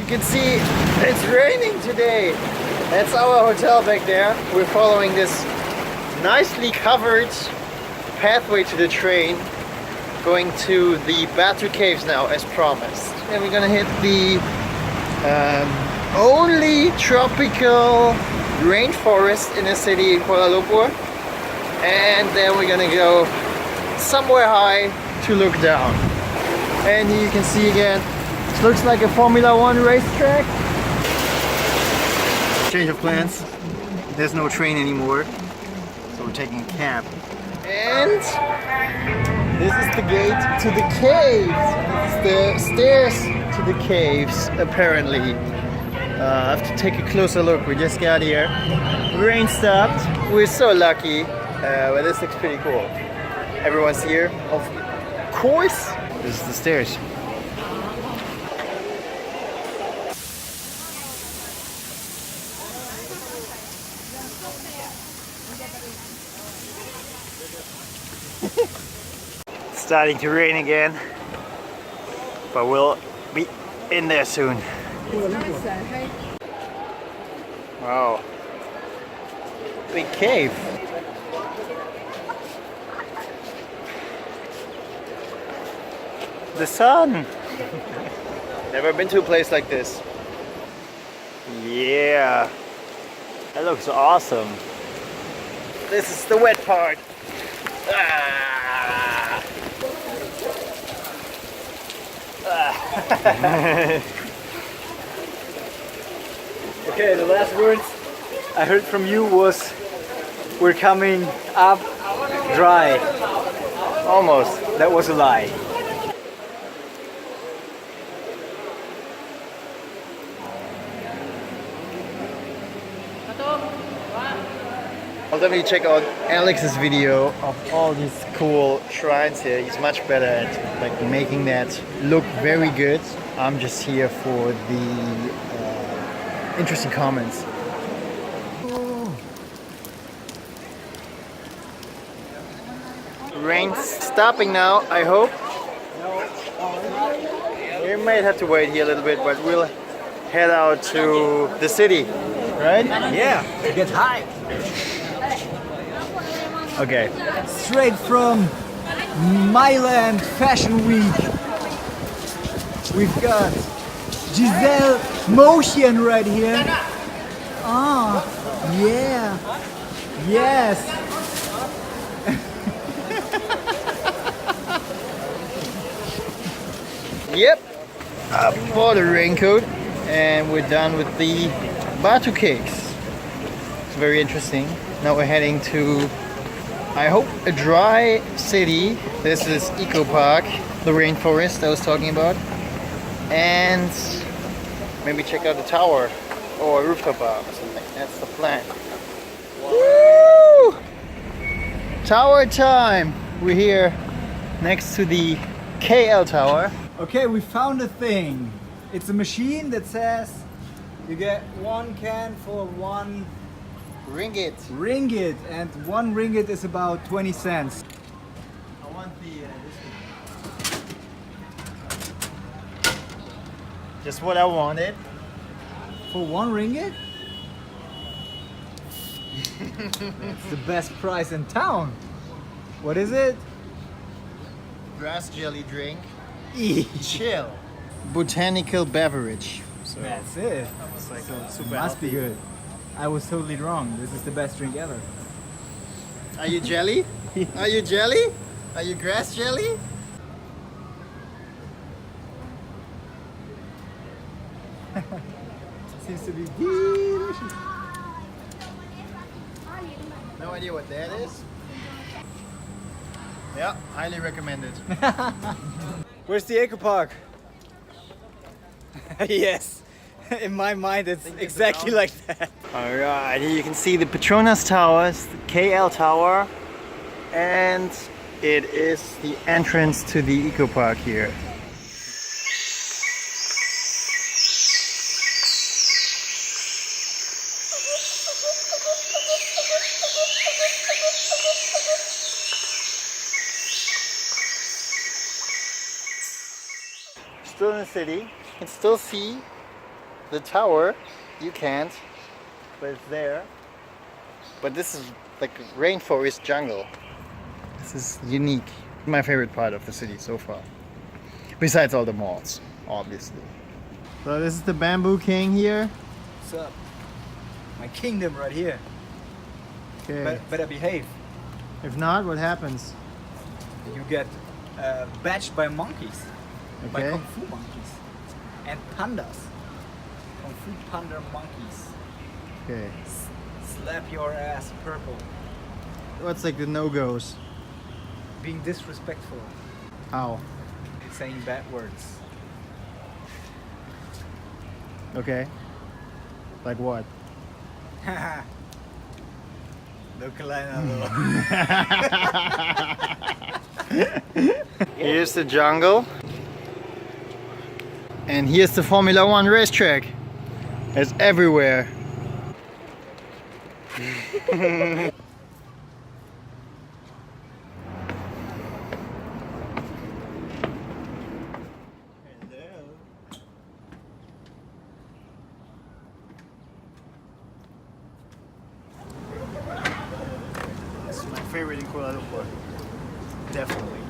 can see it's raining today. That's our hotel back there. We're following this nicely covered pathway to the train, going to the Batu Caves now as promised. And we're gonna hit the only tropical rainforest in the city in Kuala Lumpur. And then we're gonna go somewhere high to look down. And you can see again, it looks like a Formula 1 racetrack. Change of plans. There's no train anymore, so we're taking a cab. And this is the gate to the caves. This is the stairs to the caves, apparently. I have to take a closer look. We just got here. Rain stopped. We're so lucky, but this looks pretty cool. Everyone's here, of course. This is the stairs. It's starting to rain again, but we'll be in there soon. Wow, big cave. The sun. Never been to a place like this. Yeah, that looks awesome. This is the wet part. Ah. Okay, the last words I heard from you was we're coming up dry. Almost. That was a lie. I'll definitely check out Alex's video of all these cool shrines here. He's much better at like making that look very good. I'm just here for the interesting comments. Rain's stopping now, I hope. We might have to wait here a little bit, but we'll head out to the city, right? Yeah, get high. Okay. Straight from Milan Fashion Week. We've got Giselle Motion right here. Ah, yeah. Yes. Yep. I bought a raincoat and we're done with the Batu Caves. It's very interesting. Now we're heading to, I hope, a dry city. This is Eco Park, the rainforest I was talking about. And maybe check out the tower or a rooftop bar or something. That's the plan. Woo! Tower time! We're here next to the KL Tower. Okay, we found a thing. It's a machine that says you get 1 can for 1 Ringgit. ringgit, and 1 ringgit is about 20 cents. I want the this one. Just what I wanted. For 1 ringgit? It's the best price in town. What is it? Grass jelly drink. E. Chill. Botanical beverage. So That's it. that was like super Must be healthy. good. I was totally wrong. This is the best drink ever. Are you jelly? Are you jelly? Are you grass jelly? Seems to be delicious. No idea what that is. Yeah, highly recommended. Where's the Eco Park? Yes. In my mind, it's exactly like that. Alright, here you can see the Petronas Towers, the KL Tower, and it is the entrance to the Eco Park here. Still in the city, you can still see The tower, you can't, but it's there. But this is like rainforest jungle. This is unique. My favorite part of the city so far. Besides all the malls, obviously. So this is the Bamboo King here. What's up? My kingdom right here. Okay. Better behave. If not, what happens? You get batched by monkeys. By Okay. Kung Fu monkeys. And pandas. Kung Fu panda monkeys. Okay. Slap your ass purple. What's like the no-goes? Being disrespectful. How? Saying bad words. Okay. Like what? Here's the jungle. And here's the Formula One racetrack. It's everywhere. This is my favorite in Kuala Lumpur. Definitely.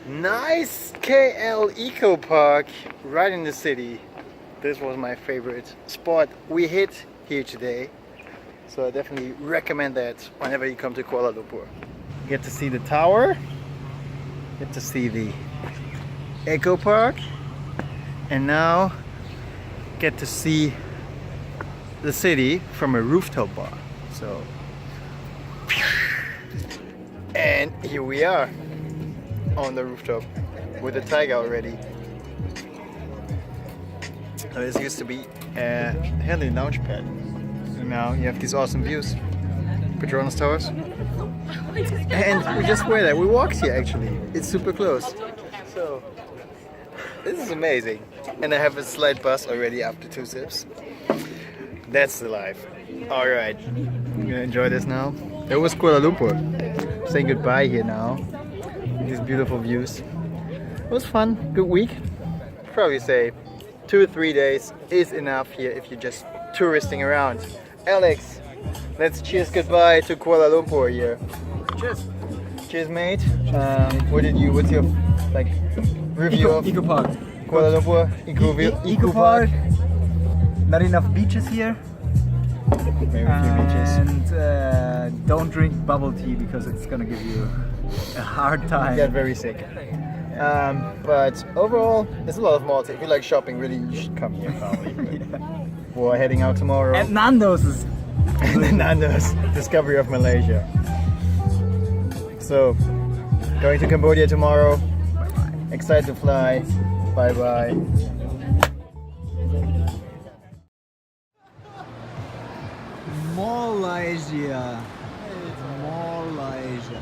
Nice KL Eco Park right in the city. This was my favorite spot we hit here today. So I definitely recommend that whenever you come to Kuala Lumpur. You get to see the tower, get to see the Eco Park, and now get to see the city from a rooftop bar. So, and here we are on the rooftop with the tiger already. So this used to be a Heli Lounge Pad. So now you have these awesome views. Petronas Towers. And we just were there. We walked here actually. It's super close. So this is amazing. And I have a slight buzz already after 2 sips. That's the life. Alright. I'm gonna enjoy this now. It was Kuala Lumpur. Saying goodbye here now. These beautiful views. It was fun. Good week. Probably say 2 or 3 days is enough here if you're just touristing around. Alex, let's cheers goodbye to Kuala Lumpur here. Cheers. Cheers, mate. What's your like review of Eco Park. Kuala Lumpur? Eco Park. Not enough beaches here. Maybe a few beaches. And don't drink bubble tea because it's gonna give you a hard time. Get very sick. But overall, there's a lot of malls. If you like shopping, really, you should come here probably. Yeah. We're heading out tomorrow. And Nando's is And the Nando's discovery of Malaysia. So, going to Cambodia tomorrow. Excited to fly. Bye bye. Malaysia. Malaysia.